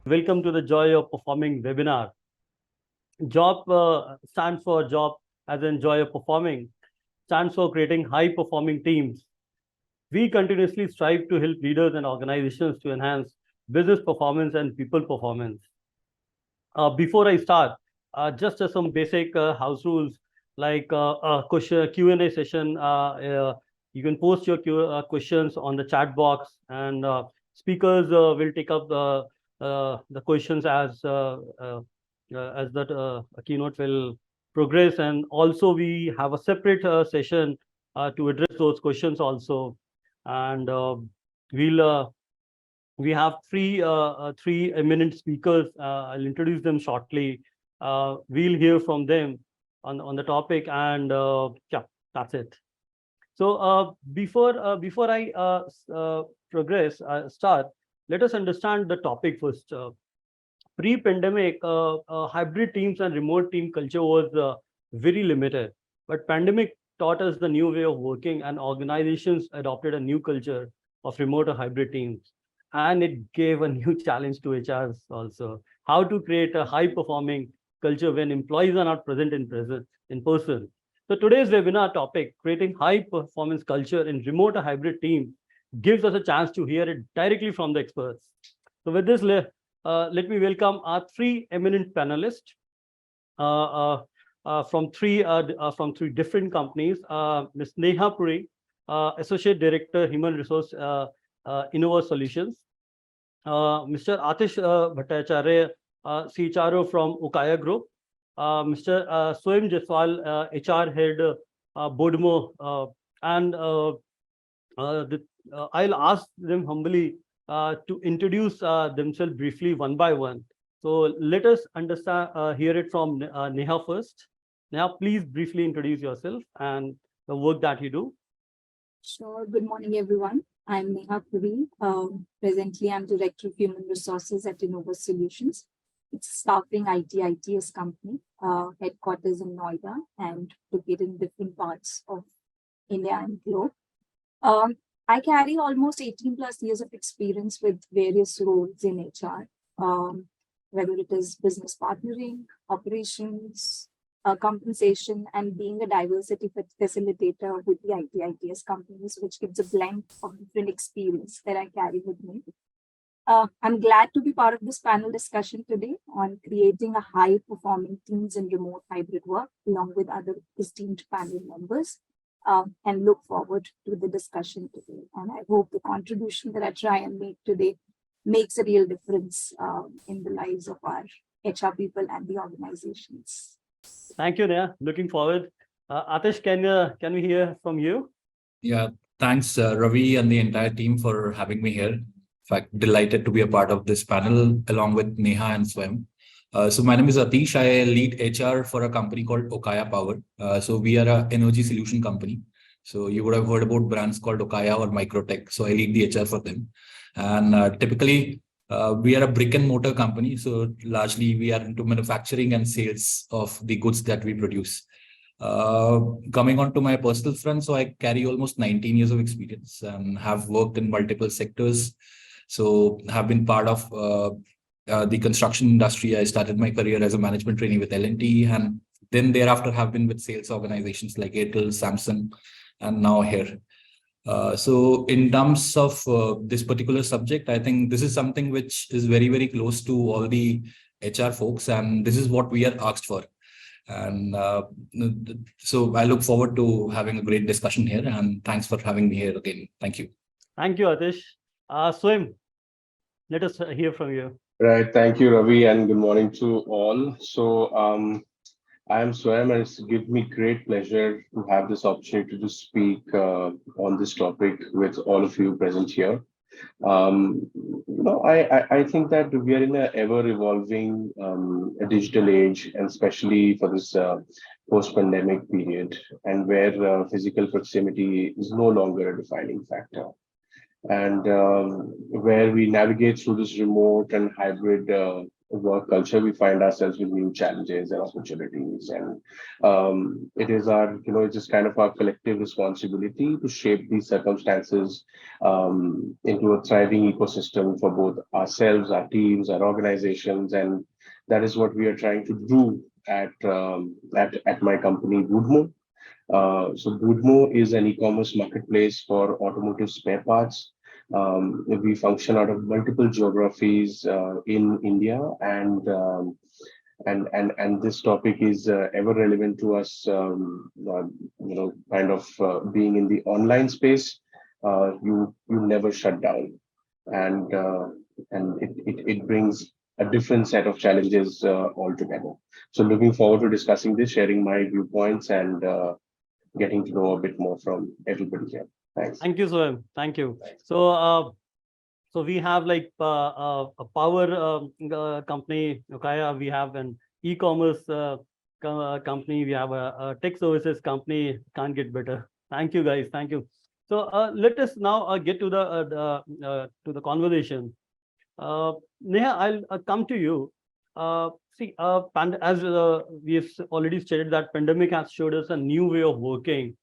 Welcome to the Joy of Performing webinar. Job stands for job as in joy of performing, stands for creating high performing teams. We continuously strive to help leaders and organizations to enhance business performance and people performance. Before I start, just some basic house rules like question Q&A session. You can post your questions on the chat box, and speakers will take up the questions as that keynote will progress. And also, we have a separate session to address those questions also. And we'll we have three eminent speakers. I'll introduce them shortly. We'll hear from them on the topic, and yeah, that's it. So before I start, let us understand the topic first. Pre-pandemic, hybrid teams and remote team culture was very limited, but pandemic taught us the new way of working, and organizations adopted a new culture of remote or hybrid teams. And it gave a new challenge to HRs also. How to create a high-performing culture when employees are not present in person. So today's webinar topic, creating high-performance culture in remote or hybrid team, gives us a chance to hear it directly from the experts. So with this, let me welcome our three eminent panelists from three different companies. Ms. Neha Puri, Associate Director, Human Resource Innova Solutions. Mr. Atish Bhattacharya, CHRO from Okaya Group. Mr. Swayam Jaiswal, HR Head, Boodmo. And I'll ask them humbly to introduce themselves briefly one by one. So let us hear it from Neha first. Neha, please briefly introduce yourself and the work that you do. Sure. Good morning, everyone. I'm Neha Puri. Presently, I'm Director of Human Resources at Innova Solutions. It's a staffing ITS company, headquarters in Noida and located in different parts of India and globe. I carry almost 18 plus years of experience with various roles in HR, whether it is business partnering, operations, compensation, and being a diversity facilitator with the ITS companies, which gives a blend of different experience that I carry with me. I'm glad to be part of this panel discussion today on creating a high-performing teams in remote hybrid work, along with other esteemed panel members. And look forward to the discussion today. And I hope the contribution that I try and make today makes a real difference in the lives of our HR people and the organizations. Thank you, Neha. Looking forward. Atish, can we hear from you? Yeah, thanks, Ravi and the entire team for having me here. In fact, delighted to be a part of this panel along with Neha and Swayam. So my name is Atish. I lead HR for a company called Okaya Power. So we are an energy solution company. So you would have heard about brands called Okaya or Microtech. So I lead the HR for them. And typically, we are a brick and mortar company. So largely we are into manufacturing and sales of the goods that we produce. Coming on to my personal front, so I carry almost 19 years of experience and have worked in multiple sectors. So have been part of the construction industry. I started my career as a management trainee with L&T, and then thereafter have been with sales organizations like Airtel, Samsung, and now here. So in terms of this particular subject, I think this is something which is very, very close to all the HR folks, and this is what we are asked for. And so I look forward to having a great discussion here, and thanks for having me here again. Thank you. Thank you, Atish. Swayam, let us hear from you. Right. Thank you, Ravi, and good morning to all. So I am Swayam, and it's given me great pleasure to have this opportunity to speak on this topic with all of you present here. I think that we are in an ever-evolving digital age, and especially for this post-pandemic period, and where physical proximity is no longer a defining factor. And where we navigate through this remote and hybrid work culture, we find ourselves with new challenges and opportunities. And it is our, it's just kind of our collective responsibility to shape these circumstances into a thriving ecosystem for both ourselves, our teams, our organizations. And that is what we are trying to do at my company, Boodmo. So Boodmo is an e-commerce marketplace for automotive spare parts. We function out of multiple geographies in India, and this topic is ever relevant to us. Kind of being in the online space, you never shut down, and it brings a different set of challenges altogether. So looking forward to discussing this, sharing my viewpoints, and getting to know a bit more from everybody here. Thanks. Thank you, Swayam. Thank you. So we have like a power company, Okaya. We have an e-commerce company. We have a tech services company. Can't get better. Thank you, guys. Thank you. So let us now get to the conversation. Neha, I'll come to you. As we've already stated, that pandemic has showed us a new way of working,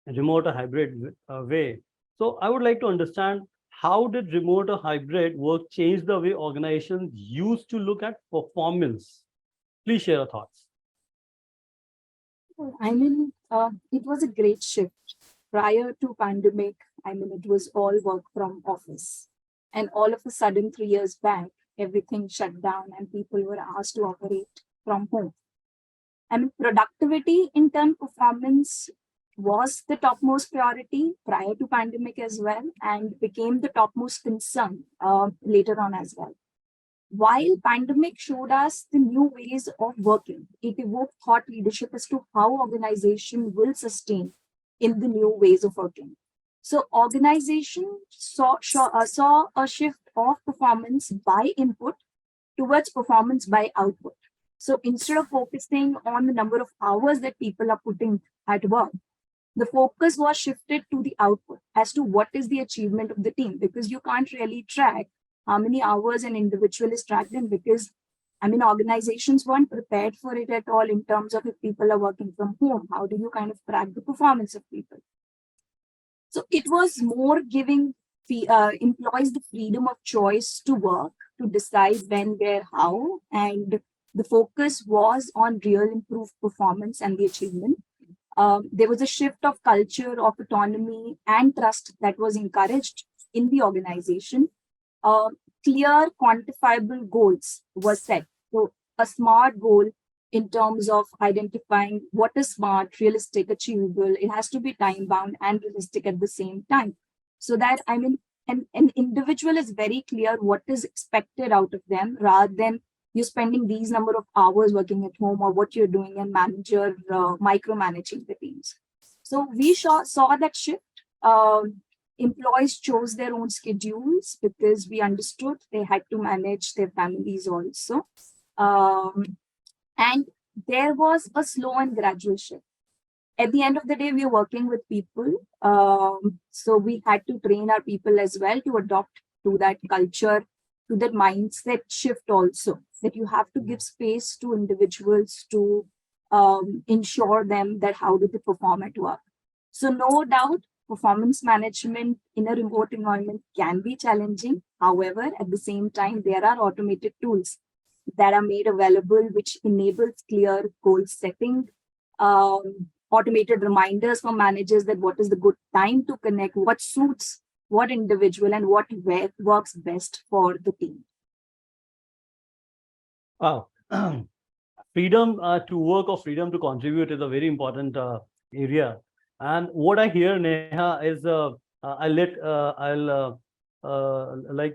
a remote or hybrid way. So I would like to understand, how did remote or hybrid work change the way organizations used to look at performance? Please share your thoughts. It was a great shift. Prior to pandemic, it was all work from office. And all of a sudden, 3 years back, everything shut down and people were asked to operate from home. Productivity in turn, performance was the topmost priority prior to pandemic as well, and became the topmost concern later on as well. While pandemic showed us the new ways of working, it evoked thought leadership as to how organization will sustain in the new ways of working. So organization saw a shift of performance by input towards performance by output. So instead of focusing on the number of hours that people are putting at work, the focus was shifted to the output as to what is the achievement of the team, because you can't really track how many hours an individual is tracked in, because organizations weren't prepared for it at all in terms of if people are working from home, how do you kind of track the performance of people? So it was more giving employees the freedom of choice to work, to decide when, where, how, and the focus was on real improved performance and the achievement. There was a shift of culture of autonomy and trust that was encouraged in the organization. Clear, quantifiable goals were set. So a SMART goal in terms of identifying what is smart, realistic, achievable. It has to be time bound and realistic at the same time. So that, an individual is very clear what is expected out of them, rather than you spending these number of hours working at home, or what you're doing and manager micromanaging the teams. So we saw that shift. Employees chose their own schedules because we understood they had to manage their families also. And there was a slow and gradual shift. At the end of the day, we are working with people. So we had to train our people as well to adopt to that culture, to that mindset shift also, that you have to give space to individuals to ensure them that how do they perform at work. So no doubt, performance management in a remote environment can be challenging. However, at the same time, there are automated tools that are made available, which enables clear goal setting, automated reminders for managers that what is the good time to connect, what suits what individual, and what works best for the team. Wow. Freedom to work or freedom to contribute is a very important area. And what I hear, Neha, is I'll like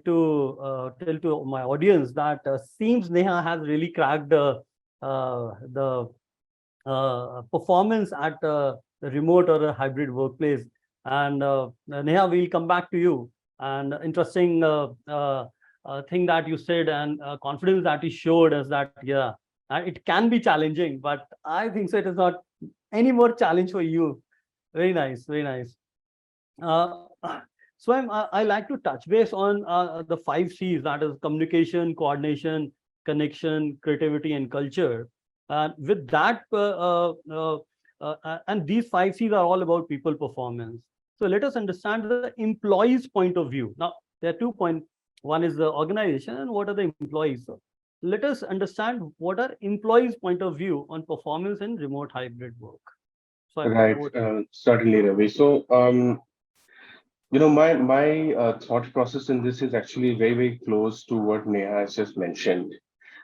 to tell to my audience that seems Neha has really cracked the performance at the remote or a hybrid workplace. And Neha, we'll come back to you. And interesting thing that you said, and confidence that you showed us, that yeah, it can be challenging, but I think so it is not any more challenge for you. Very nice, very nice. So I like to touch base on the 5 C's, that is communication, coordination, connection, creativity, and culture. And with that, and these 5 C's are all about people performance. So let us understand the employee's point of view. Now, there are 2 points. One is the organization, and what are the employees. So let us understand what are employees' point of view on performance in remote hybrid work. So, Right, certainly, Ravi. So, my thought process in this is actually very, very close to what Neha has just mentioned.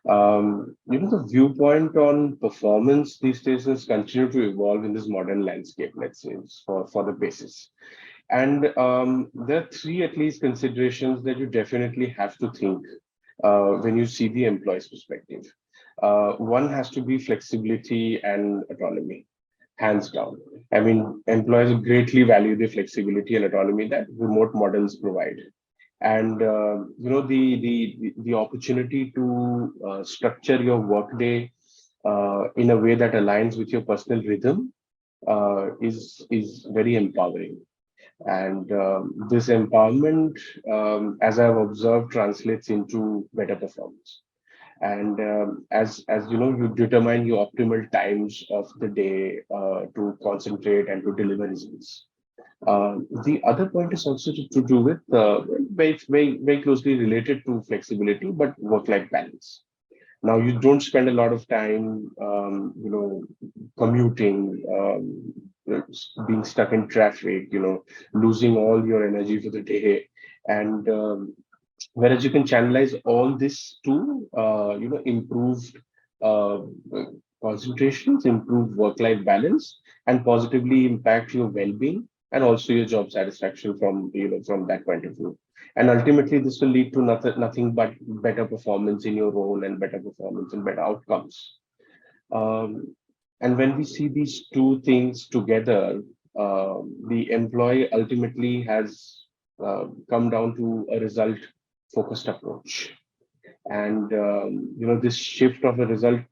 The viewpoint on performance these days has continued to evolve in this modern landscape, let's say, for the basis. And there are three at least considerations that you definitely have to think when you see the employee's perspective. One has to be flexibility and autonomy, hands down. I mean, employees greatly value the flexibility and autonomy that remote models provide. And the opportunity to structure your workday in a way that aligns with your personal rhythm is very empowering. And this empowerment, as I've observed, translates into better performance. And as you know, you determine your optimal times of the day to concentrate and to deliver results. The other point is also to do with very closely related to flexibility, but work-life balance. Now, you don't spend a lot of time, commuting, being stuck in traffic, losing all your energy for the day. And whereas you can channelize all this to, improved uh, concentrations, improve work-life balance, and positively impact your well-being and also your job satisfaction from that point of view. And ultimately, this will lead to nothing but better performance in your role and better performance and better outcomes. And when we see these two things together, the employee ultimately has come down to a result focused approach. And this shift of a result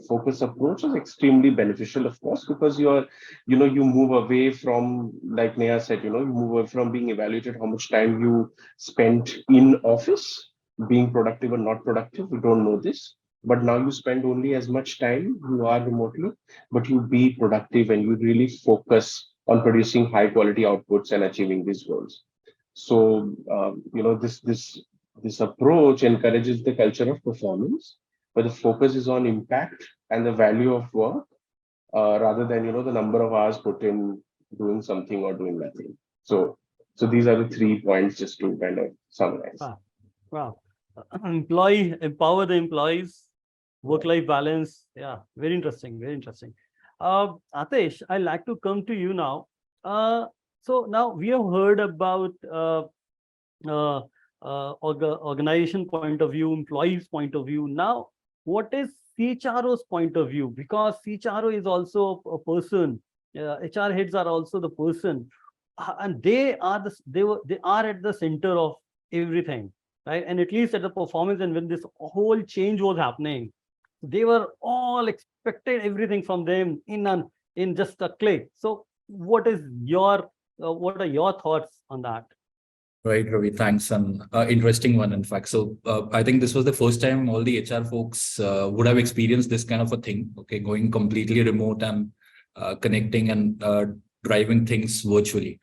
focus approach is extremely beneficial, of course, because you move away from, like Neha said, you move away from being evaluated how much time you spent in office being productive or not productive. We don't know this, but now you spend only as much time you are remotely, but you be productive and you really focus on producing high quality outputs and achieving these goals. So this approach encourages the culture of performance, where the focus is on impact and the value of work, rather than the number of hours put in doing something or doing nothing. So these are the 3 points just to kind of summarize. wow, wow. Employee, empower the employees, work-life balance. Yeah, very interesting, very interesting. Atish, I'd like to come to you now. So now we have heard about uh, organization point of view, employees point of view. Now, what is CHRO's point of view? Because CHRO is also a person. HR heads are also the person, and they are at the center of everything, right? And at least at the performance, and when this whole change was happening, they were all expected everything from them in just a click. So, what are your thoughts on that? Right, Ravi, thanks. And interesting one, in fact. So I think this was the first time all the HR folks would have experienced this kind of a thing, okay, going completely remote and connecting and driving things virtually.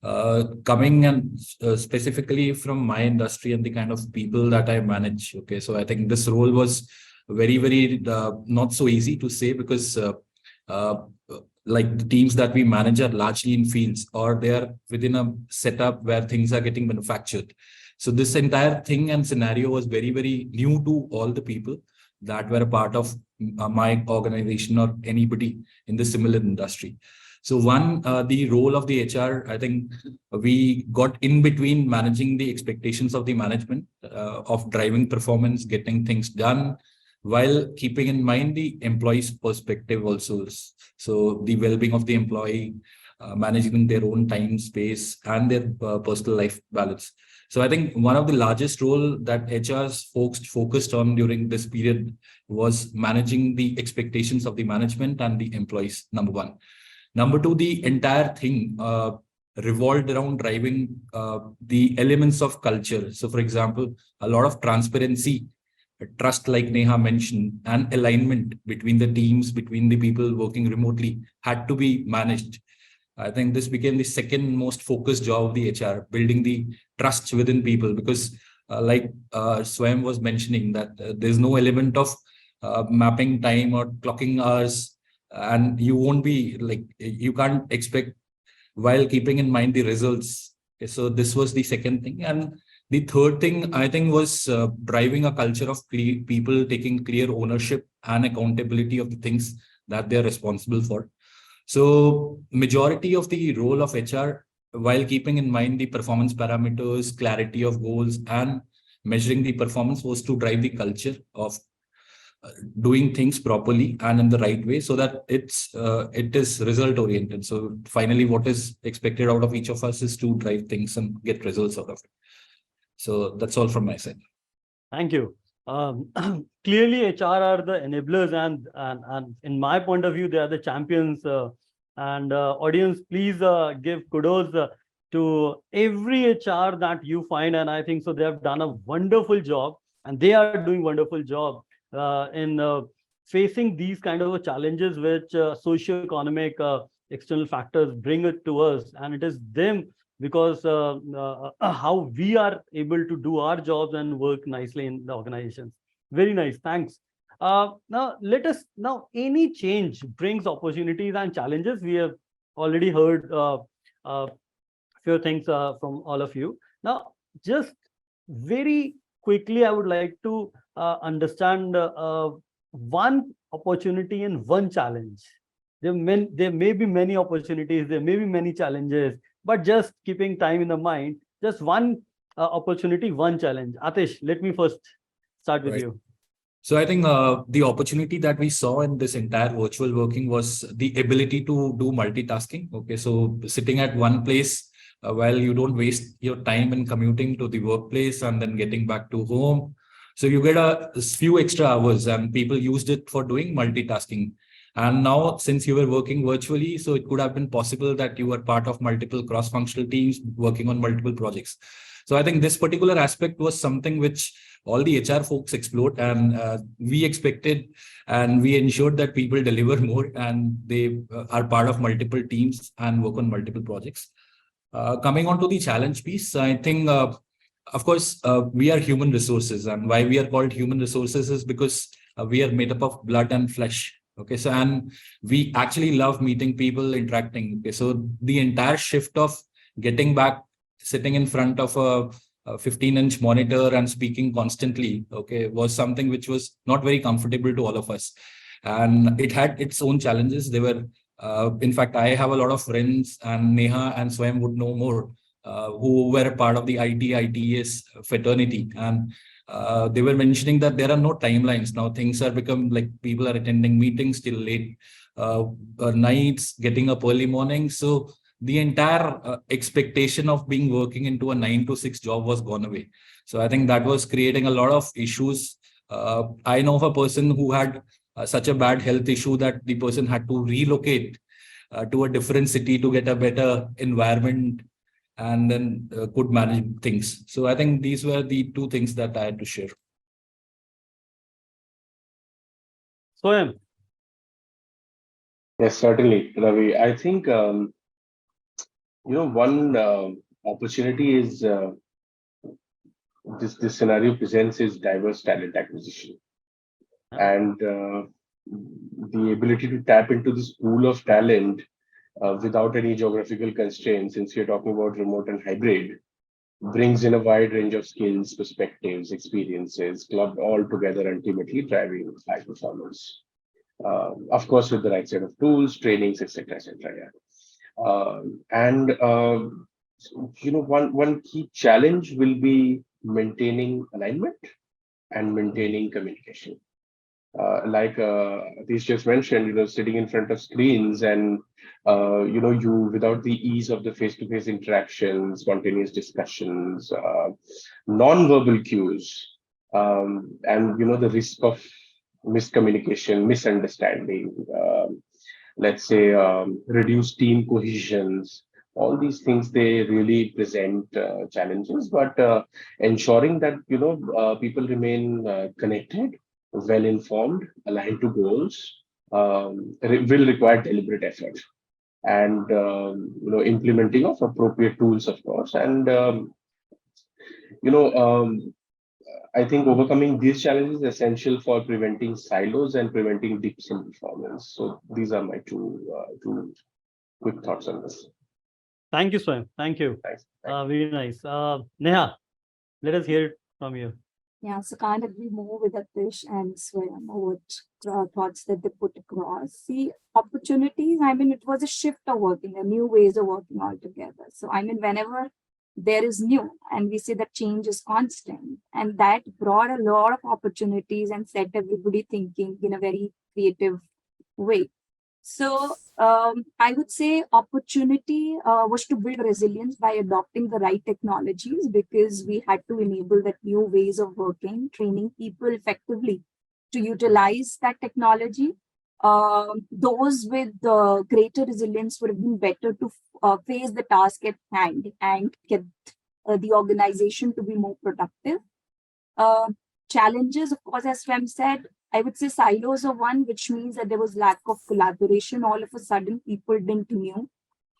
Coming and specifically from my industry and the kind of people that I manage, okay, so I think this role was very, very not so easy to say, because uh, like the teams that we manage are largely in fields, or they are within a setup where things are getting manufactured. So this entire thing and scenario was very, very new to all the people that were a part of my organization or anybody in the similar industry. So one, the role of the HR, I think we got in between managing the expectations of the management, of driving performance, getting things done, while keeping in mind the employee's perspective also. So the well-being of the employee, managing their own time, space, and their personal life balance. So I think one of the largest role that HR's folks focused on during this period was managing the expectations of the management and the employees, number one. Number two, the entire thing revolved around driving the elements of culture. So for example, a lot of transparency trust, like Neha mentioned, and alignment between the teams, between the people working remotely had to be managed. I think this became the second most focused job of the HR, building the trust within people. Because, like Swayam was mentioning, that there's no element of mapping time or clocking hours, and you won't be like, you can't expect while keeping in mind the results. Okay, so this was the second thing. And the third thing, I think, was driving a culture of people taking clear ownership and accountability of the things that they're responsible for. So majority of the role of HR, while keeping in mind the performance parameters, clarity of goals, and measuring the performance, was to drive the culture of doing things properly and in the right way, so that it is result oriented. So finally, what is expected out of each of us is to drive things and get results out of it. So that's all from my side. Thank you. Clearly, HR are the enablers, and in my point of view, they are the champions. And audience, please give kudos to every HR that you find, and I think so they have done a wonderful job, and they are doing wonderful job in facing these kind of challenges which socio-economic external factors bring it to us, and it is them, because how we are able to do our jobs and work nicely in the organizations. Very nice, thanks. Now any change brings opportunities and challenges. We have already heard a few things from all of you. Now, just very quickly, I would like to understand one opportunity and one challenge. There may be many opportunities, there may be many challenges, but just keeping time in the mind, just one opportunity, one challenge. Atish, let me first start with Right. you. So I think the opportunity that we saw in this entire virtual working was the ability to do multitasking. Okay, so sitting at one place while you don't waste your time in commuting to the workplace and then getting back to home. So you get a few extra hours, and people used it for doing multitasking. And now, since you were working virtually, so it could have been possible that you were part of multiple cross-functional teams working on multiple projects. So I think this particular aspect was something which all the HR folks explored, and we expected, and we ensured that people deliver more, and they are part of multiple teams and work on multiple projects. Coming on to the challenge piece, I think, of course, we are human resources, and why we are called human resources is because we are made up of blood and flesh. Okay, so and we actually love meeting people, interacting. Okay, so the entire shift of getting back, sitting in front of a 15-inch monitor and speaking constantly, okay, was something which was not very comfortable to all of us, and it had its own challenges. They were, in fact, I have a lot of friends, and Neha and Swayam would know more, who were a part of the ITS fraternity, and they were mentioning that there are no timelines now. Things are become like people are attending meetings till late nights, getting up early morning. So the entire expectation of being working into a 9 to 6 job was gone away. So I think that was creating a lot of issues. I know of a person who had such a bad health issue that the person had to relocate to a different city to get a better environment, and then could manage things. So I think these were the two things that I had to share. Swayam. Yes, certainly, Ravi. I think one opportunity is this scenario presents is diverse talent acquisition, and the ability to tap into this pool of talent without any geographical constraints, since we're talking about remote and hybrid, brings in a wide range of skills, perspectives, experiences, clubbed all together, ultimately driving high performance. Of course, with the right set of tools, trainings, etc., etc. Yeah. And one key challenge will be maintaining alignment and maintaining communication. Like Atish just mentioned, sitting in front of screens and, you without the ease of the face-to-face interactions, spontaneous discussions, non-verbal cues, and, the risk of miscommunication, misunderstanding, let's say reduced team cohesions, All these things, they really present challenges, but ensuring that people remain connected, well informed, aligned to goals, will require deliberate effort and implementing of appropriate tools, of course. And you know I think overcoming these challenges is essential for preventing silos and preventing dips in performance. So these are my two quick thoughts on this. Thank you, Swayam. Thank you. Thanks. Very nice. Neha, let us hear it from you. Yeah, so can't agree more with Atish and Swayam what thoughts that they put across. See, opportunities, I mean, it was a shift of working, a new ways of working altogether. So, I mean, whenever there is new and we say that change is constant, and that brought a lot of opportunities and set everybody thinking in a very creative way. So I would say opportunity was to build resilience by adopting the right technologies because we had to enable that new ways of working, training people effectively to utilize that technology. Those with greater resilience would have been better to face the task at hand and get the organization to be more productive. Uh, Challenges, of course, as Swam said, I would say silos are one, which means that there was lack of collaboration. All of a sudden, people didn't know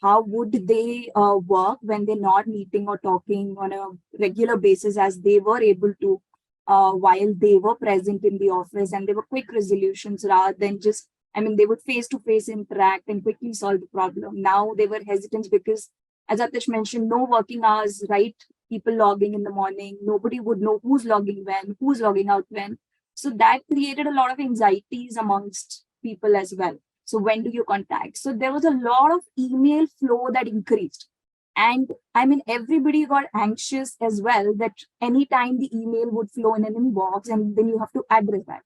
how would they work when they're not meeting or talking on a regular basis as they were able to while they were present in the office, and there were quick resolutions rather than just, I mean, they would face to face interact and quickly solve the problem. Now they were hesitant because, as Atish mentioned, no working hours, right? People logging in the morning, nobody would know who's logging when, who's logging out when. So that created a lot of anxieties amongst people as well. So when do you contact? So there was a lot of email flow that increased. And I mean, everybody got anxious as well that anytime the email would flow in an inbox and then you have to address that.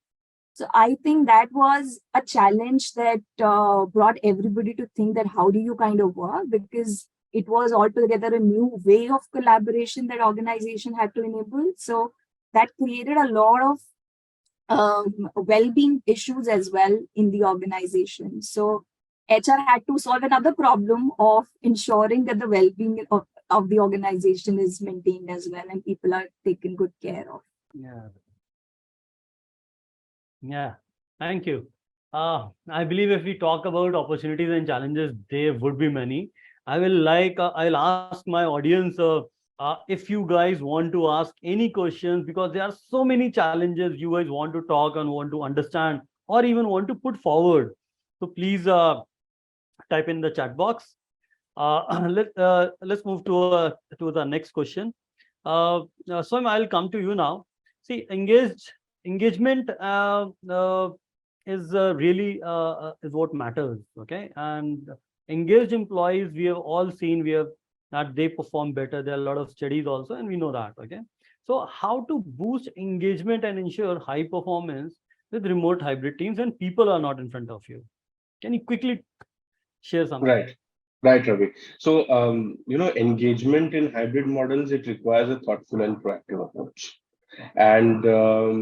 So I think that was a challenge that brought everybody to think that how do you kind of work, because it was altogether a new way of collaboration that organization had to enable. So that created a lot of well-being issues as well in the organization. So HR had to solve another problem of ensuring that the well-being of the organization is maintained as well and people are taken good care of. Yeah. Yeah. Thank you. I believe if we talk about opportunities and challenges, there would be many. I'll ask my audience if you guys want to ask any questions, because there are so many challenges you guys want to talk and want to understand or even want to put forward. So please type in the chat box. Let's move to the next question. Swam, I'll come to you now. See, engagement is really is what matters. Okay, and engaged employees, we have all seen, we have that they perform better. There are a lot of studies also, and we know that. Okay, so how to boost engagement and ensure high performance with remote hybrid teams and people are not in front of you? Can you quickly share something? Right. Right, Ravi. So, engagement in hybrid models, it requires a thoughtful and proactive approach. And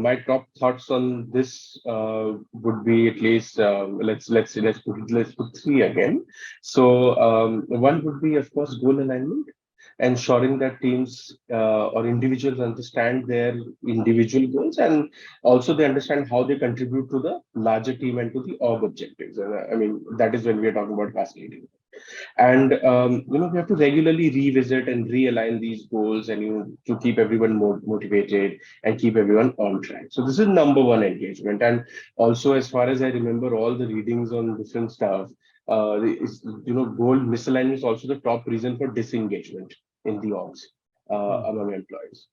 my top thoughts on this would be, at least let's put three again. So one would be, of course, goal alignment, ensuring that teams or individuals understand their individual goals, and also they understand how they contribute to the larger team and to the org objectives. And I mean, that is when we are talking about cascading. And we have to regularly revisit and realign these goals, and to keep everyone more motivated and keep everyone on track. So this is number one, engagement. And also, as far as I remember, all the readings on different stuff, goal misalignment is also the top reason for disengagement in the orgs among employees.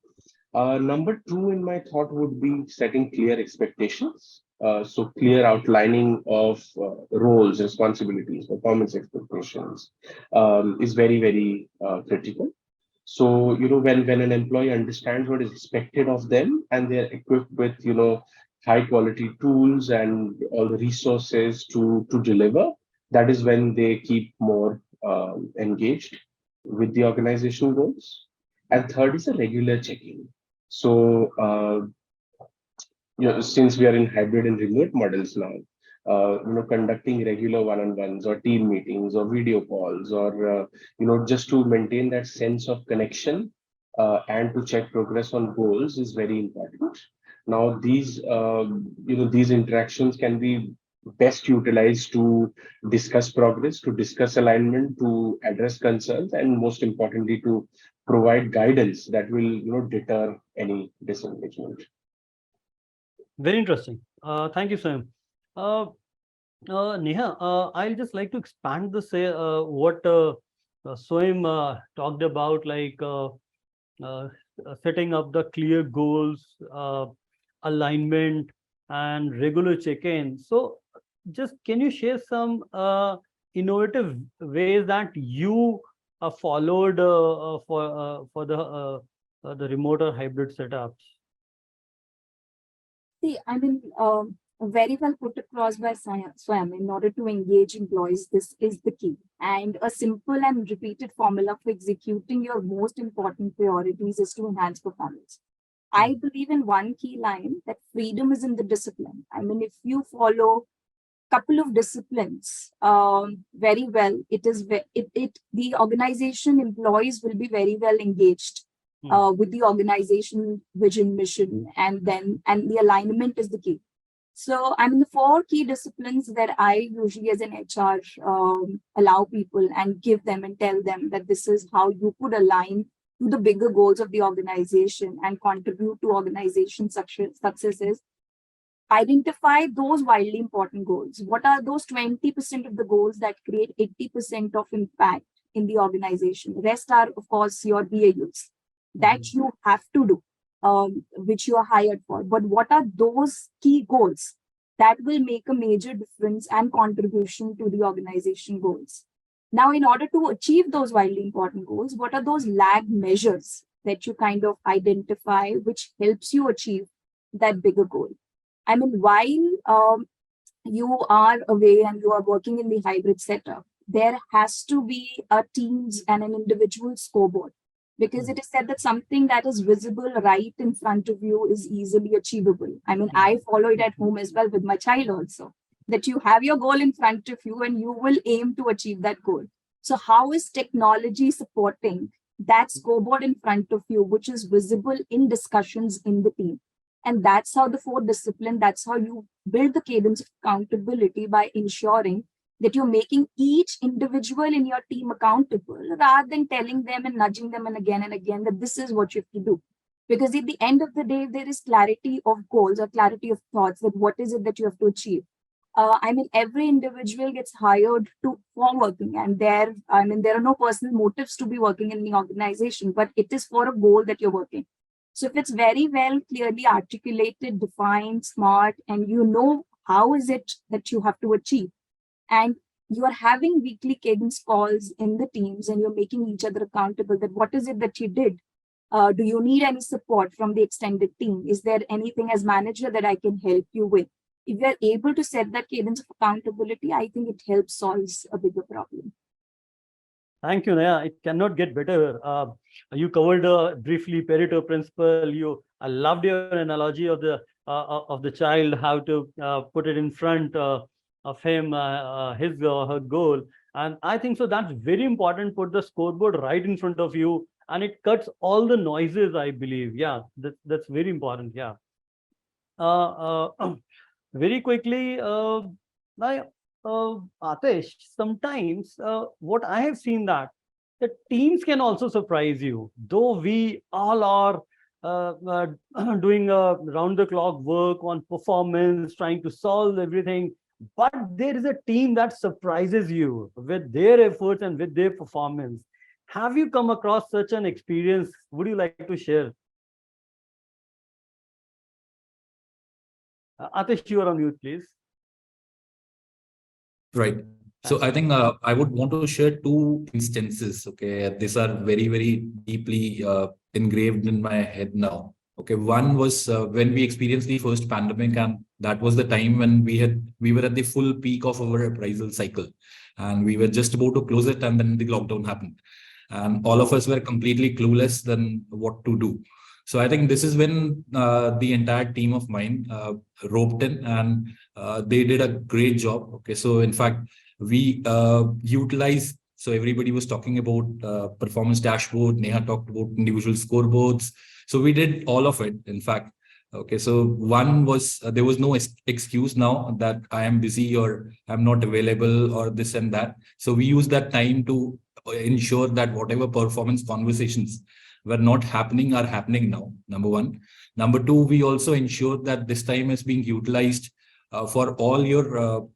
Number two, in my thought, would be setting clear expectations. So clear outlining of roles, responsibilities, performance expectations is very, very critical. So, when an employee understands what is expected of them and they're equipped with, high quality tools and all the resources to deliver, that is when they keep more engaged with the organizational goals. And third is a regular checking. So, since we are in hybrid and remote models now, conducting regular one-on-ones or team meetings or video calls, or just to maintain that sense of connection and to check progress on goals is very important. Now, these interactions can be best utilized to discuss progress, to discuss alignment, to address concerns, and most importantly, to provide guidance that will, deter any disengagement. Very interesting. Thank you, Swayam. Neha, I'll just like to expand the say what Swayam talked about, like setting up the clear goals, alignment, and regular check-in. So, just can you share some innovative ways that you followed for the remote or hybrid setups? See, very well put across by Swayam. In order to engage employees, this is the key. And a simple and repeated formula for executing your most important priorities is to enhance performance. I believe in one key line that freedom is in the discipline. If you follow couple of disciplines very well, the organization employees will be very well engaged with the organization vision, mission, and the alignment is the key. So the 4 key disciplines that I usually as an HR allow people and give them and tell them that this is how you could align to the bigger goals of the organization and contribute to organization successes. Identify those wildly important goals. What are those 20% of the goals that create 80% of impact in the organization? The rest are, of course, your BAUs that you have to do, which you are hired for. But what are those key goals that will make a major difference and contribution to the organization goals? Now, in order to achieve those wildly important goals, what are those lag measures that you kind of identify, which helps you achieve that bigger goal? While you are away and you are working in the hybrid setup, there has to be a team's and an individual scoreboard, because it is said that something that is visible right in front of you is easily achievable. I follow it at home as well with my child also, that you have your goal in front of you and you will aim to achieve that goal. So how is technology supporting that scoreboard in front of you, which is visible in discussions in the team? And that's how the 4 discipline, that's how you build the cadence of accountability, by ensuring that you're making each individual in your team accountable rather than telling them and nudging them and again that this is what you have to do. Because at the end of the day, there is clarity of goals or clarity of thoughts that what is it that you have to achieve. Every individual gets hired for working, and there are no personal motives to be working in the organization, but it is for a goal that you're working. So if it's very well, clearly articulated, defined, smart, and you know how is it that you have to achieve, and you are having weekly cadence calls in the teams and you're making each other accountable, that what is it that you did? Do you need any support from the extended team? Is there anything as manager that I can help you with? If you're able to set that cadence of accountability, I think it helps solve a bigger problem. Thank you, Neha. It cannot get better. You covered briefly Pareto principle. I loved your analogy of the child, how to put it in front of him, his or her goal. And I think so that's very important. Put the scoreboard right in front of you, and it cuts all the noises, I believe. Yeah, that's very important. Yeah. Very quickly, Atish, sometimes what I have seen that the teams can also surprise you, though we all are doing round the clock work on performance, trying to solve everything, but there is a team that surprises you with their efforts and with their performance. Have you come across such an experience? Would you like to share? Atish, you are on mute, please. Right. So I think I would want to share 2 instances. Okay, these are very, very deeply engraved in my head now. Okay, one was when we experienced the first pandemic, and that was the time when we were at the full peak of our appraisal cycle, and we were just about to close it, and then the lockdown happened, and all of us were completely clueless then what to do. So I think this is when the entire team of mine roped in, and they did a great job. Okay, so in fact, we utilized. So everybody was talking about performance dashboard. Neha talked about individual scoreboards. So we did all of it. In fact, okay. So one was there was no excuse now that I am busy or I'm not available or this and that. So we used that time to ensure that whatever performance conversations were not happening are happening now. Number one. Number two, we also ensure that this time is being utilized for all your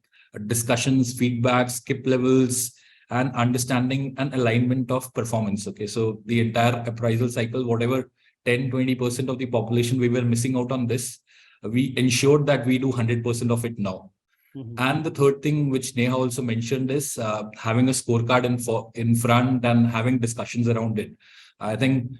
discussions, feedback, skip levels, and understanding and alignment of performance. Okay, so the entire appraisal cycle, whatever 10-20% of the population we were missing out on this, we ensured that we do 100% of it now. And the third thing, which Neha also mentioned, is having a scorecard in front and having discussions around it. I think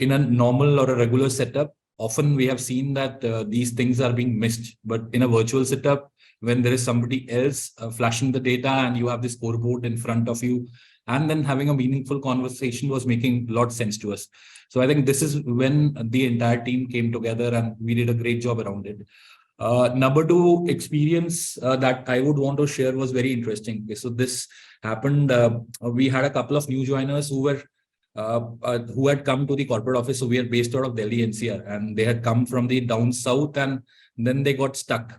in a normal or a regular setup, often we have seen that these things are being missed. But in a virtual setup, when there is somebody else flashing the data and you have the scoreboard in front of you, and then having a meaningful conversation was making a lot of sense to us. So I think this is when the entire team came together and we did a great job around it. Number two experience that I would want to share was very interesting. Okay, so this happened. We had a couple of new joiners who had come to the corporate office. So we are based out of Delhi NCR, and they had come from the down south, and then they got stuck.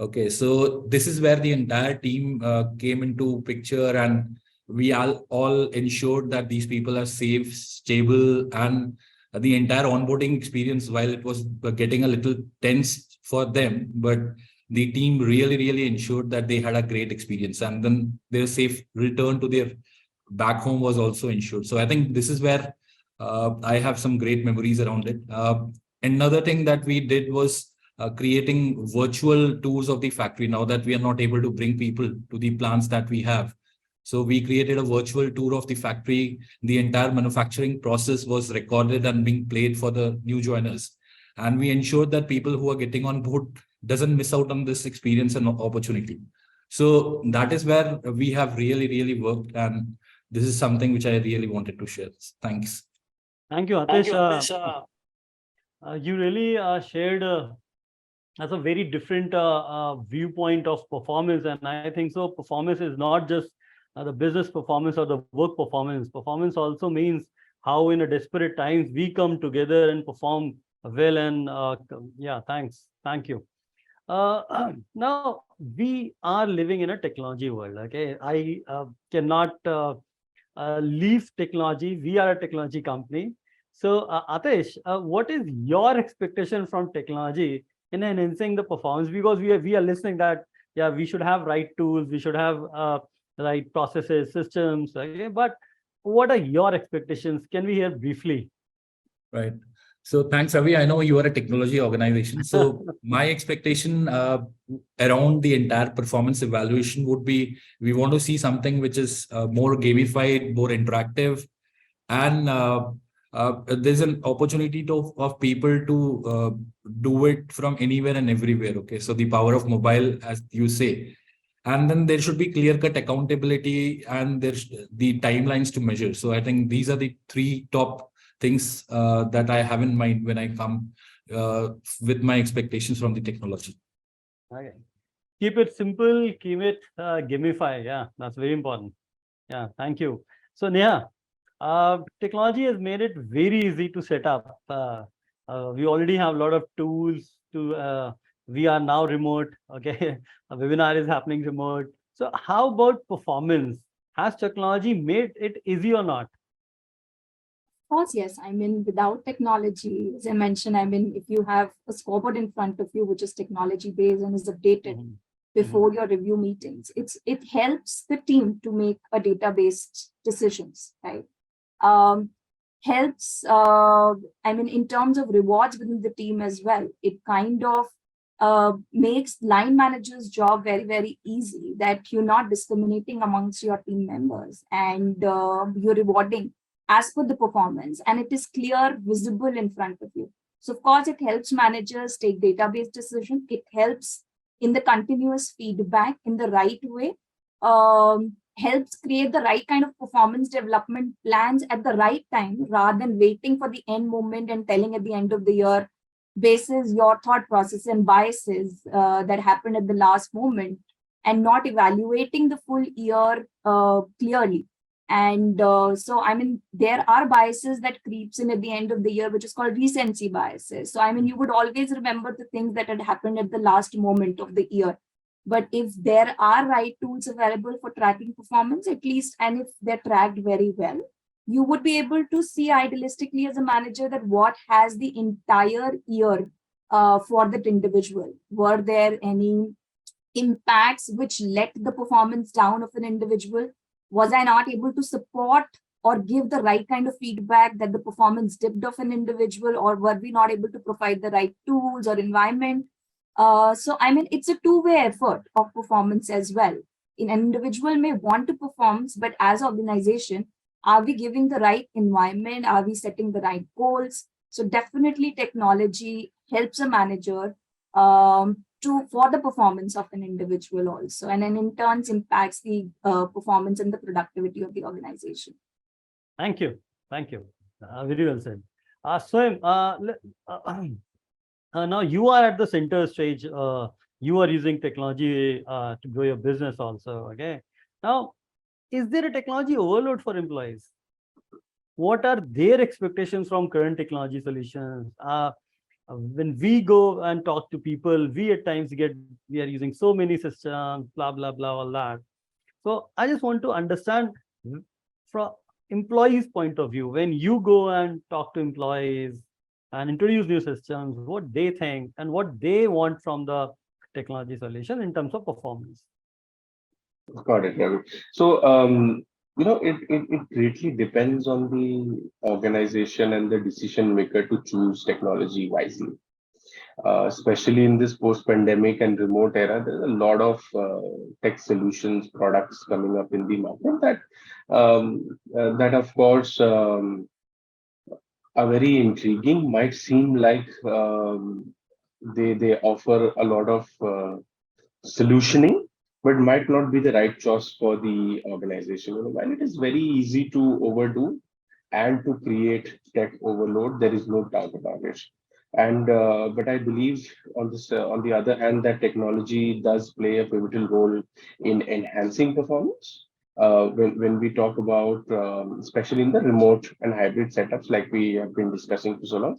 Okay, so this is where the entire team came into picture, and we all ensured that these people are safe, stable, and the entire onboarding experience, while it was getting a little tense for them, but the team really ensured that they had a great experience, and then their safe return to their back home was also ensured. So I think this is where I have some great memories around it. Another thing that we did was creating virtual tours of the factory, now that we are not able to bring people to the plants that we have. So we created a virtual tour of the factory. The entire manufacturing process was recorded and being played for the new joiners. And we ensured that people who are getting on board doesn't miss out on this experience and opportunity. So that is where we have really worked. And this is something which I really wanted to share. Thanks. Thank you, Atish. You really shared as a very different viewpoint of performance. And I think so performance is not just the business performance or the work performance. Performance also means how in a desperate times we come together and perform well. And yeah, thanks. Thank you. Now, we are living in a technology world. Okay, I cannot leave technology. We are a technology company. So, Atish, what is your expectation from technology in enhancing the performance? Because we are listening that yeah, we should have right tools, we should have right processes, systems. Okay, but what are your expectations? Can we hear briefly? Right. So thanks, Ravi. I know you are a technology organization. So my expectation around the entire performance evaluation would be, we want to see something which is more gamified, more interactive, and there's an opportunity of people to do it from anywhere and everywhere. Okay, so the power of mobile, as you say, and then there should be clear-cut accountability, and there's the timelines to measure. So I think these are the three top things that I have in mind when I come with my expectations from the technology. Okay. Keep it simple, keep it gamify. Yeah, that's very important. Yeah, thank you. So Neha, technology has made it very easy to set up. We already have a lot of tools to, we are now remote. Okay, a webinar is happening remote. So how about performance? Has technology made it easy or not? Of course, yes. I mean, without technology, as I mentioned, I mean, if you have a scoreboard in front of you, which is technology based and is updated before your review meetings, it helps the team to make a data-based decisions, right? Helps, I mean, in terms of rewards within the team as well, it kind of makes line managers' job very easy, that you're not discriminating amongst your team members, and you're rewarding as per the performance, and it is clear, visible in front of you. So of course, it helps managers take database decision. It helps in the continuous feedback in the right way, helps create the right kind of performance development plans at the right time rather than waiting for the end moment and telling at the end of the year basis your thought process and biases that happened at the last moment and not evaluating the full year clearly. And so, I mean, there are biases that creeps in at the end of the year, which is called recency biases. So, I mean, you would always remember the things that had happened at the last moment of the year. But if there are right tools available for tracking performance, at least, and if they're tracked very well, you would be able to see idealistically as a manager that what has the entire year for that individual. Were there any impacts which let the performance down of an individual? Was I not able to support or give the right kind of feedback that the performance dipped of an individual, or were we not able to provide the right tools or environment? So, I mean, it's a two-way effort of performance as well. An individual may want to perform, but as organization, are we giving the right environment? Are we setting the right goals? So definitely technology helps a manager for the performance of an individual also, and then in turns impacts the performance and the productivity of the organization. Thank you. Thank you. Very well said. Swayam, now you are at the center stage. You are using technology to grow your business also. Okay. Now, is there a technology overload for employees? What are their expectations from current technology solutions? When we go and talk to people, we at times we are using so many systems, blah, blah, blah, all that. So I just want to understand from employees' point of view, when you go and talk to employees and introduce new systems, what they think and what they want from the technology solution in terms of performance. Got it, Ravi. So, it greatly depends on the organization and the decision maker to choose technology wisely. Especially in this post-pandemic and remote era, there's a lot of tech solutions products coming up in the market that of course are very intriguing. Might seem like they offer a lot of solutioning, but might not be the right choice for the organization. While it is very easy to overdo and to create tech overload, there is no doubt about it. And but I believe on the other hand, that technology does play a pivotal role in enhancing performance. When we talk about, especially in the remote and hybrid setups, like we have been discussing for so long,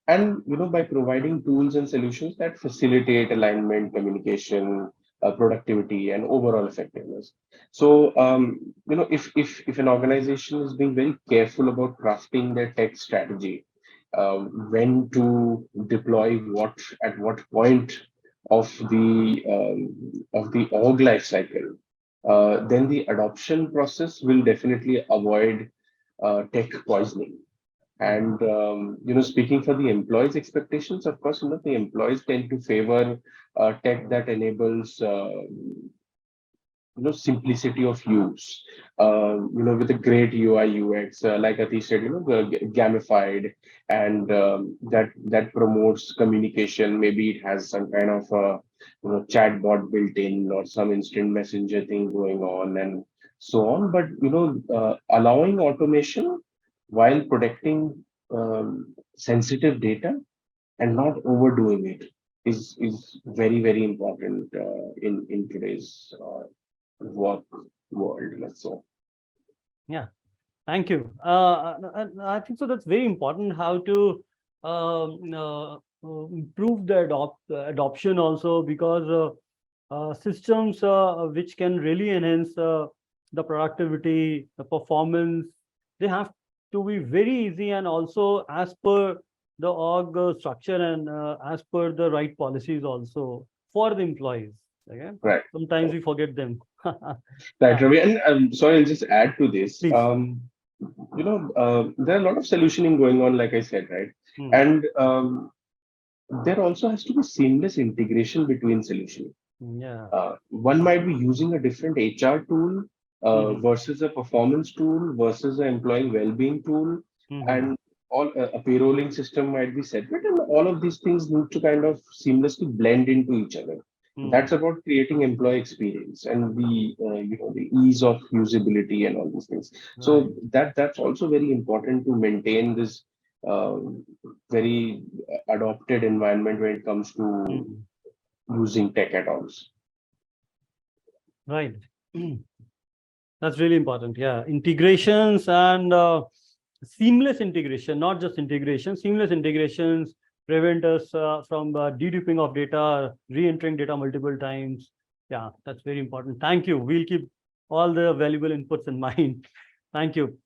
and by providing tools and solutions that facilitate alignment, communication, productivity, and overall effectiveness. So, if an organization is being very careful about crafting their tech strategy, when to deploy what at what point of the org life cycle, then the adoption process will definitely avoid tech poisoning. And speaking for the employees' expectations, of course, the employees tend to favor tech that enables simplicity of use, with a great UI UX, like Atish said, gamified, and that promotes communication. Maybe it has some kind of chatbot built in, or some instant messenger thing going on, and so on. But allowing automation while protecting sensitive data and not overdoing it is very, very important in today's work world, let's say. Yeah, thank you. I think so. That's very important. How to improve the adoption also, because systems which can really enhance the productivity, the performance, they have to be very easy and also as per the org structure and as per the right policies also for the employees. Okay? Right. Sometimes we forget them. Right, Ravi. And sorry, I'll just add to this. Please. There are a lot of solutioning going on, like I said, right? And there also has to be seamless integration between solutions. Yeah. One might be using a different HR tool versus a performance tool versus an employee well-being tool, and all a payrolling system might be separate, and all of these things need to kind of seamlessly blend into each other. That's about creating employee experience and the ease of usability and all these things. Right. So that's also very important to maintain this uh, very adopted environment when it comes to Mm. using tech add-ons. Right. That's really important. Yeah. Integrations and seamless integration, not just integration, seamless integrations prevent us from deduping of data, re-entering data multiple times. Yeah, that's very important. Thank you. We'll keep all the valuable inputs in mind. Thank you.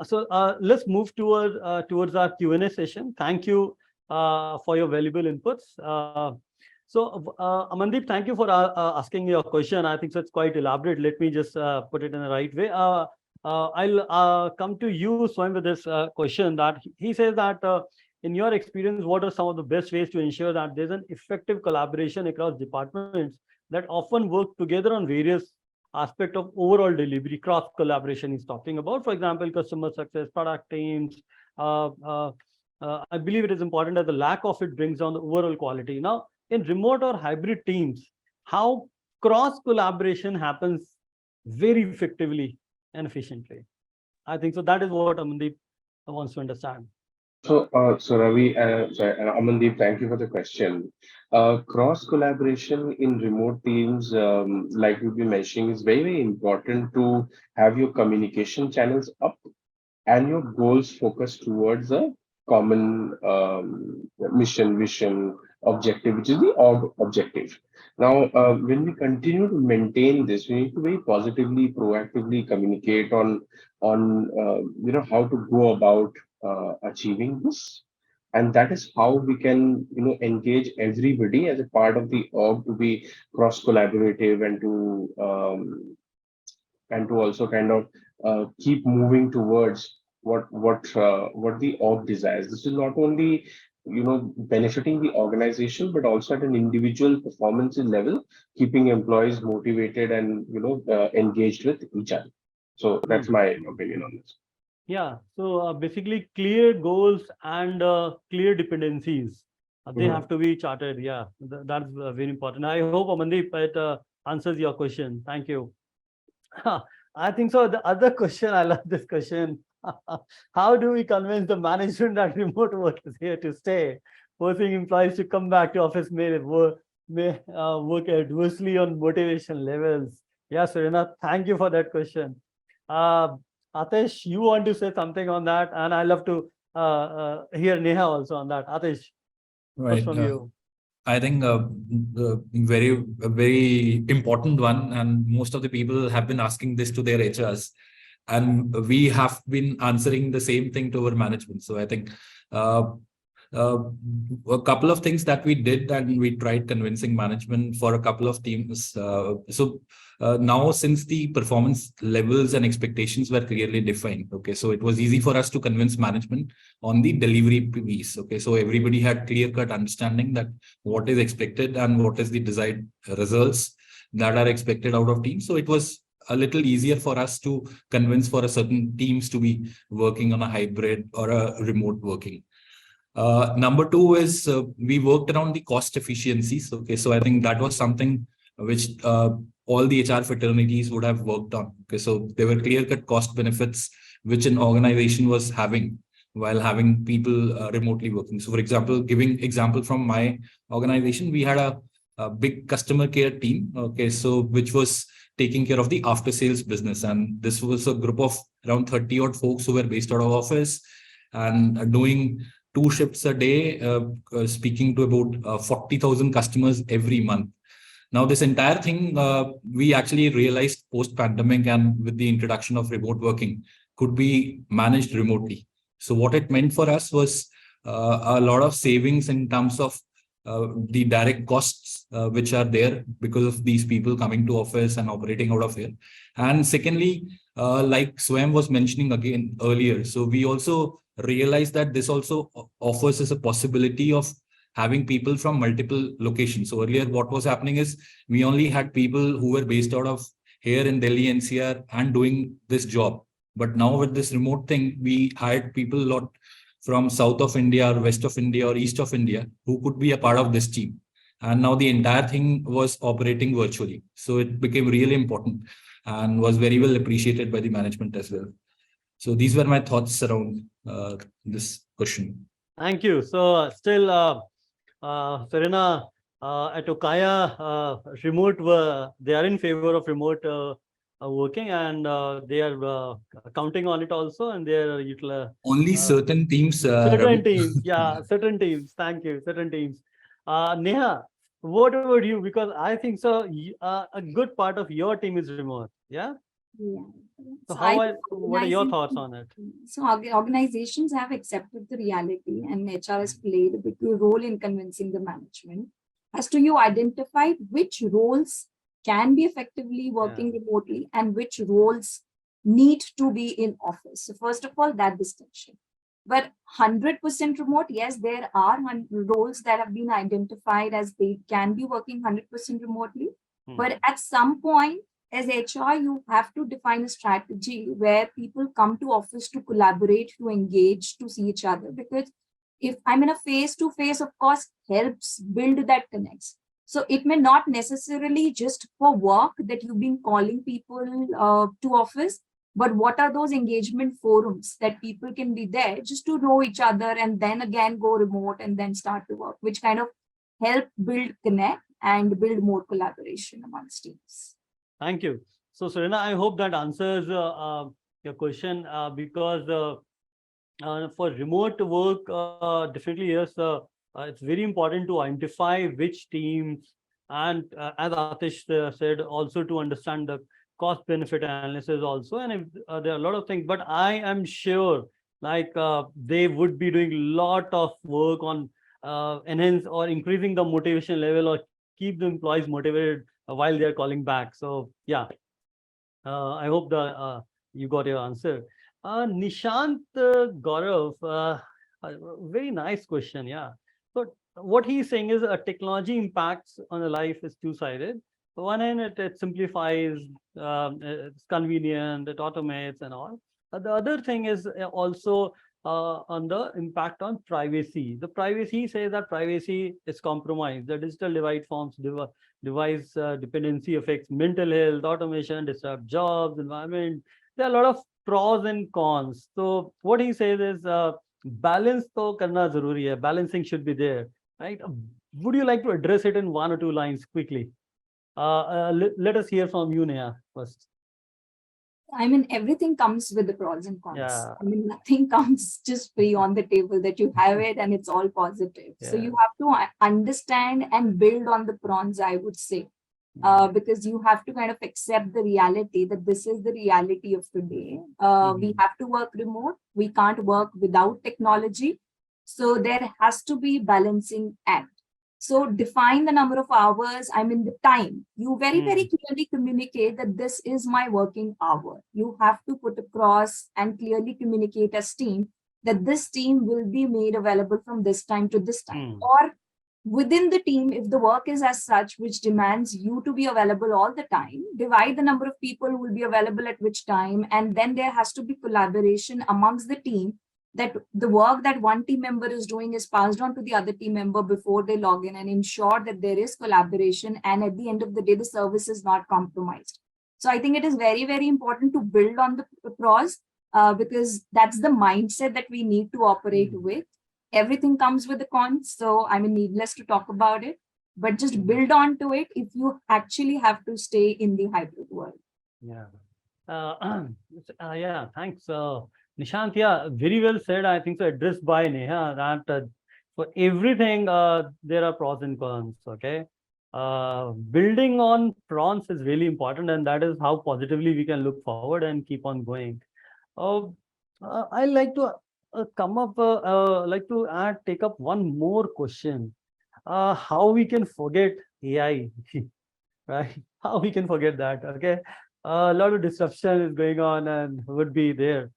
So let's move towards our Q&A session. Thank you for your valuable inputs. Amandeep, thank you for asking your question. I think so it's quite elaborate. Let me just put it in the right way. I'll come to you, Swayam, with this question that he says that in your experience, what are some of the best ways to ensure that there's an effective collaboration across departments that often work together on various aspect of overall delivery, cross collaboration he's talking about, for example, customer success, product teams. I believe it is important that the lack of it brings down the overall quality. Now, in remote or hybrid teams, how cross collaboration happens very effectively and efficiently. I think so. That is what Amandeep wants to understand. So Ravi, Amandeep, thank you for the question. Cross collaboration in remote teams, like we've been mentioning, is very, very important to have your communication channels up and your goals focused towards a common mission, vision, objective, which is the objective. Now, when we continue to maintain this, we need to very positively, proactively communicate on how to go about achieving this, and that is how we can engage everybody as a part of the org to be cross collaborative and to also kind of keep moving towards what the org desires. This is not only benefiting the organization, but also at an individual performance level, keeping employees motivated and engaged with each other. So that's Hmm. my opinion on this. Yeah. So basically, clear goals and clear dependencies. They Mhm. have to be charted. Yeah, that's very important. I hope Amandeep it answers your question. Thank you. I think so. The other question, I love this question. How do we convince the management that remote work is here to stay? Forcing employees to come back to office may work adversely on motivation levels. Yeah, Serena, thank you for that question. Uh, Atish, you want to say something on that? And I love to hear Neha also on that. Atish, first Right. from you. I think a very important one, and most of the people have been asking this to their HRs, and we have been answering the same thing to our management. So I think uh, uh, a couple of things that we did, and we tried convincing management for a couple of teams. Now, since the performance levels and expectations were clearly defined, okay, so it was easy for us to convince management on the delivery piece. Okay, so everybody had clear-cut understanding that what is expected and what is the desired results that are expected out of teams. So it was a little easier for us to convince for a certain teams to be working on a hybrid or a remote working. Number two is we worked around the cost efficiencies. Okay, so I think that was something which all the HR fraternities would have worked on. Okay, so there were clear-cut cost benefits which an organization was having while having people remotely working. So, for example, giving example from my organization, we had a big customer care team. Okay, so which was taking care of the after sales business, and this was a group of around 30 odd folks who were based out of office and doing 2 shifts a day, speaking to about 40,000 customers every month. Now, this entire thing, we actually realized post-pandemic and with the introduction of remote working could be managed remotely. So what it meant for us was a lot of savings in terms of the direct costs which are there because of these people coming to office and operating out of here. And secondly, like Swayam was mentioning again earlier, so we also realized that this also offers us a possibility of having people from multiple locations. So earlier, what was happening is we only had people who were based out of here in Delhi NCR and doing this job. But now with this remote thing, we hired people a lot from south of India or west of India or east of India who could be a part of this team. And now the entire thing was operating virtually. So it became really important and was very well appreciated by the management as well. So these were my thoughts around this question. Thank you. So still, Serena, at Okaya, remote they are in favor of remote working, and they are counting on it also, and they are Only certain teams, certain Ravi. teams. Yeah, certain teams. Thank you. Certain teams. Neha, what about you? Because I think so. A good part of your team is remote. Yeah. Yeah. So So I think what are your thoughts on it? organizations have accepted the reality, and HR has played a big role in convincing the management as to you identify which roles can be effectively working Yeah. remotely and which roles need to be in office. So first of all, that distinction. But 100% remote, yes, there are roles that have been identified as they can be working 100% remotely. But at some point, as HR, you have to define a strategy where people come to office to collaborate, to engage, to see each other. Because if I'm in a face to face, of course, helps build that connects. So it may not necessarily just for work that you've been calling people to office, but what are those engagement forums that people can be there just to know each other and then again go remote and then start to work, which kind of help build connect and build more collaboration amongst teams. Thank you. So, Serena, I hope that answers your question because for remote work, definitely, yes, it's very important to identify which teams and as Atish said, also to understand the cost benefit analysis also. And if, there are a lot of things, but I am sure like they would be doing a lot of work on enhance or increasing the motivation level or keep the employees motivated while they're calling back. So yeah, I hope the you got your answer. Nishant Gaurav, very nice question. Yeah. So what he's saying is technology impacts on the life is two-sided. On one hand, it simplifies, it's convenient, it automates and all. The other thing is also on the impact on privacy. The privacy says that privacy is compromised. The digital divide forms device dependency affects mental health, automation, disrupt jobs, environment. There are a lot of pros and cons. So what he says is balance to karna zaruri hai. Balancing should be there, right? Would you like to address it in one or two lines quickly? Let us hear from you, Neha, first. I mean, everything comes with the pros and cons. Yeah. I mean, nothing comes just free on the table that you have it and it's all positive. So Yeah. you have to understand and build on the pros, I would say, because you have to kind of accept the reality that this is the reality of today. We have to work remote. We can't work without technology. So there has to be balancing act. So define the number of hours, I mean the time. You very clearly communicate that this is my working hour. You have to put across and clearly communicate as team that this team will be made available from this time to this time. Or within the team, if the work is as such which demands you to be available all the time, divide the number of people who will be available at which time, and then there has to be collaboration amongst the team that the work that one team member is doing is passed on to the other team member before they log in, and ensure that there is collaboration, and at the end of the day the service is not compromised. So I think it is very important to build on the pros, because that's the mindset that we need to operate with. Everything comes with the cons, so I mean, needless to talk about it, but just build on to it if you actually have to stay in the hybrid world. Yeah. Yeah, thanks. Nishant, yeah, very well said. I think so addressed by Neha that for everything there are pros and cons. Okay. Building on pros is really important, and that is how positively we can look forward and keep on going. Uh, I like to come up, like to add, take up one more question. How we can forget AI, right? How we can forget that? Okay, a lot of disruption is going on and would be there.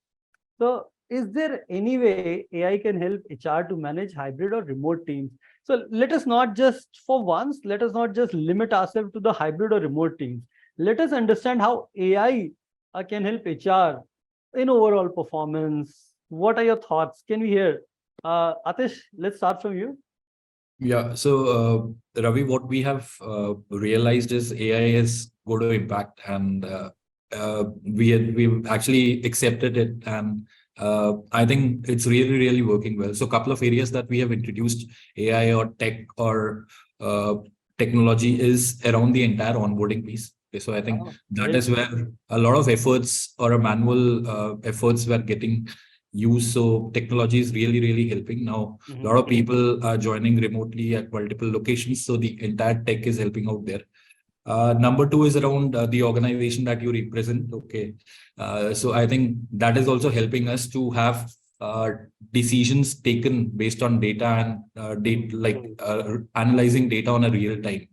So, is there any way AI can help HR to manage hybrid or remote teams? So, let us not just, for once, let us not just limit ourselves to the hybrid or remote teams. Let us understand how AI can help HR in overall performance. What are your thoughts? Can we hear? Atish, let's start from you. Yeah. So, Ravi, what we have realized is AI is going to impact, and we've actually accepted it, and I think it's really really working well. So, a couple of areas that we have introduced AI or tech or uh, technology is around the entire onboarding piece. Okay, so I think Oh, that great. is where a lot of efforts or a manual efforts were getting used. So technology is really really helping now. A lot Mhm. of people are joining remotely at multiple locations, so the entire tech is helping out there. Number two is around the organization that you represent. Okay, so I think that is also helping us to have decisions taken based on data and data, like analyzing data on a real time.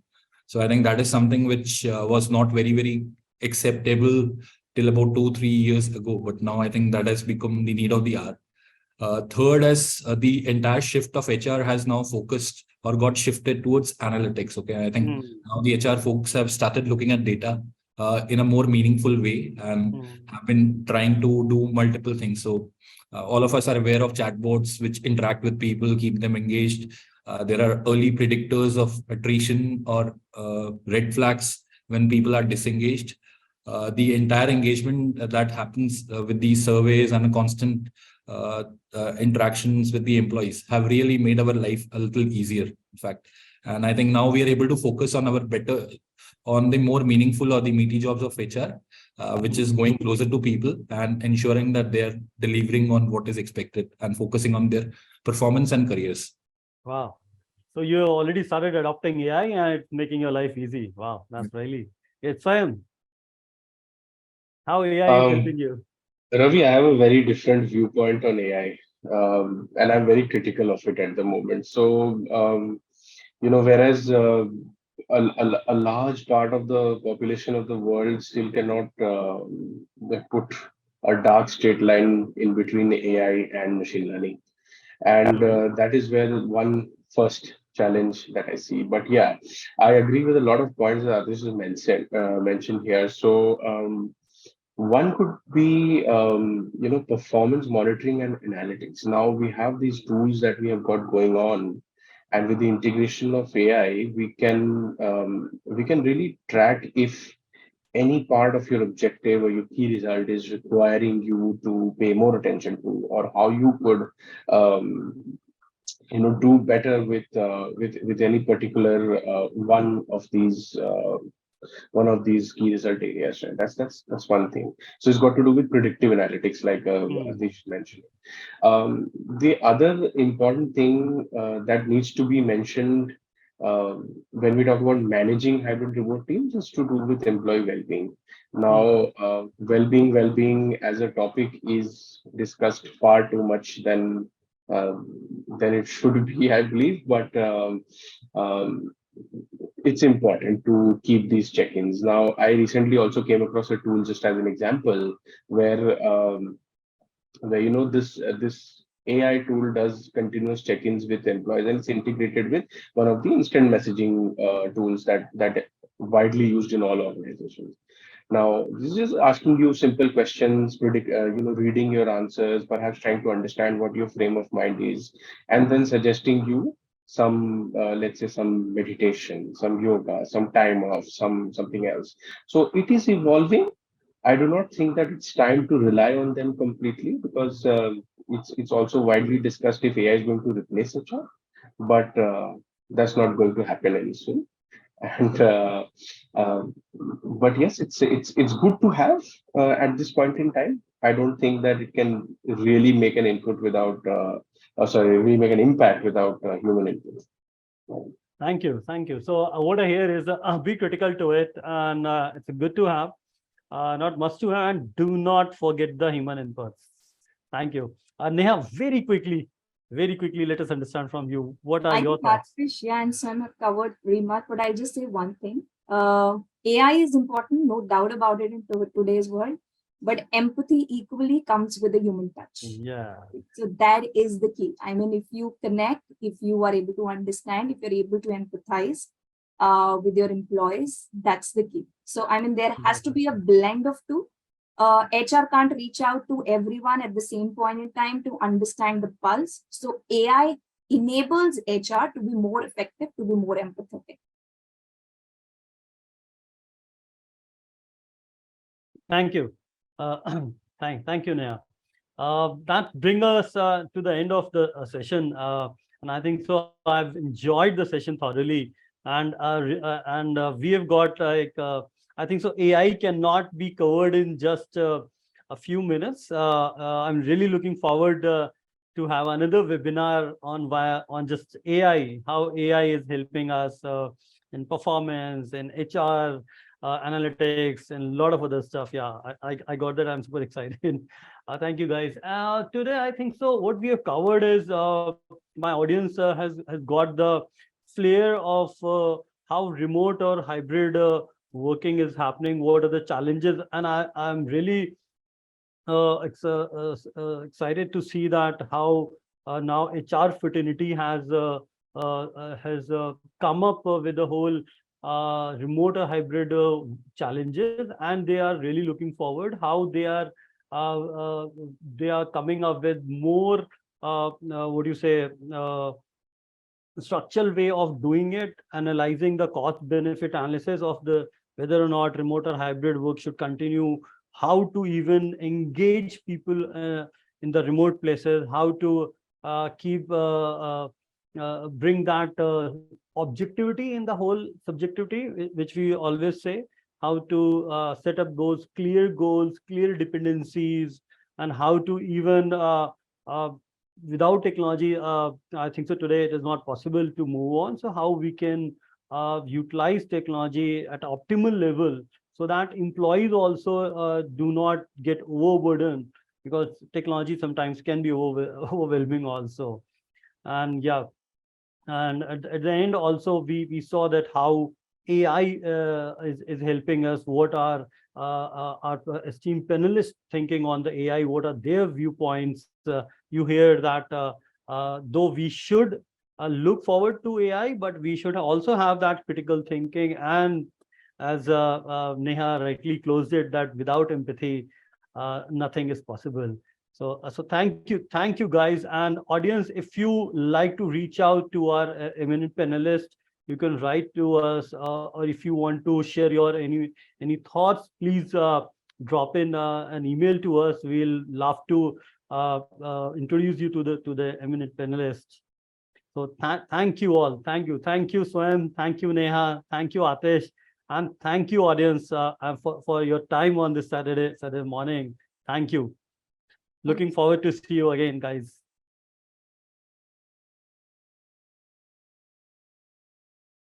So I think that is something which was not very very acceptable till about 2 3 years ago, but now I think that has become the need of the hour. Third, as the entire shift of HR has now focused or got shifted towards analytics. Okay, I think Mhm. now the HR folks have started looking at data in a more meaningful way and Mhm. have been trying to do multiple things. So all of us are aware of chatbots which interact with people, keep them engaged. There are early predictors of attrition or red flags when people are disengaged. The entire engagement that happens with these surveys and a constant uh, interactions with the employees have really made our life a little easier, in fact. And I think now we are able to focus on our better, on the more meaningful or the meaty jobs of HR, which is going closer to people and ensuring that they are delivering on what is expected and focusing on their performance and careers. Wow. So you already started adopting AI and it's making your life easy. Wow, that's really it's Swayam. How AI is Um, helping you? Ravi, I have a very different viewpoint on AI, and I'm very critical of it at the moment. So, whereas a large part of the population of the world still cannot put a dark straight line in between AI and machine learning, and that is where one first challenge that I see. But yeah, I agree with a lot of points that Atish has mentioned here. So. One could be, performance monitoring and analytics. Now we have these tools that we have got going on, and with the integration of AI, we can really track if any part of your objective or your key result is requiring you to pay more attention to, or how you could, do better with any particular one of these key result areas, right? That's one thing. So it's got to do with predictive analytics, like Hmm. Atish mentioned. The other important thing that needs to be mentioned when we talk about managing hybrid remote teams is to do with employee well-being. Now, Hmm. well-being as a topic is discussed far too much than it should be, I believe. But um, it's important to keep these check-ins. Now, I recently also came across a tool, just as an example, where this AI tool does continuous check-ins with employees, and it's integrated with one of the instant messaging tools that widely used in all organizations. Now, this is asking you simple questions, reading your answers, perhaps trying to understand what your frame of mind is, and then suggesting you some, let's say, some meditation, some yoga, some time off, something else. So it is evolving. I do not think that it's time to rely on them completely, because it's also widely discussed if AI is going to replace a job, but that's not going to happen any soon. And but yes, it's good to have at this point in time. I don't think that it can really make an input without, really make an impact without human input. Thank you. Thank you. So what I hear is be critical to it, and it's good to have, not must to have, and do not forget the human inputs. Thank you. Neha, very quickly, let us understand from you. What are I your think thoughts? Atish, yeah, and Sam have covered remark, but I'll just say one thing. AI is important, no doubt about it in today's world, but empathy equally comes with a human touch. Yeah. So that is the key. I mean, if you connect, if you are able to understand, if you're able to empathize with your employees, that's the key. So, I mean, there has to be a blend of two. HR can't reach out to everyone at the same point in time to understand the pulse. So AI enables HR to be more effective, to be more empathetic. Thank you. Thank you, Neha. That brings us to the end of the session. And I think so I've enjoyed the session thoroughly. And we have got I think so AI cannot be covered in just a few minutes. I'm really looking forward to have another webinar on just AI, how AI is helping us in performance, in HR, analytics, and a lot of other stuff. Yeah, I got that. I'm super excited. Thank you, guys. Today, I think so. What we have covered is my audience has got the flair of how remote or hybrid working is happening. What are the challenges? And I'm really excited to see that how now HR fraternity has come up with the whole remote or hybrid challenges, and they are really looking forward how uh, uh, they are coming up with more what do you say structural way of doing it, analyzing the cost benefit analysis of the whether or not remote or hybrid work should continue, how to even engage people in the remote places, how to keep bring that objectivity in the whole subjectivity, which we always say, how to set up those clear goals, clear dependencies, and how to even uh, without technology, I think so today it is not possible to move on. So how we can utilize technology at optimal level so that employees also do not get overburdened, because technology sometimes can be overwhelming also. And yeah, and at the end also we saw that how AI is helping us. What are our esteemed panelists thinking on the AI? What are their viewpoints? You hear that though we should look forward to AI, but we should also have that critical thinking. And as Neha rightly closed it, that without empathy, nothing is possible. So thank you guys, and audience. If you like to reach out to our eminent panelists, you can write to us, or if you want to share your any thoughts, please drop in an email to us. We'll love to introduce you to the eminent panelists. So thank you all. Thank you, Swayam. Thank you, Neha. Thank you, Atish, and thank you, audience, for your time on this Saturday morning. Thank you. Looking forward to see you again, guys.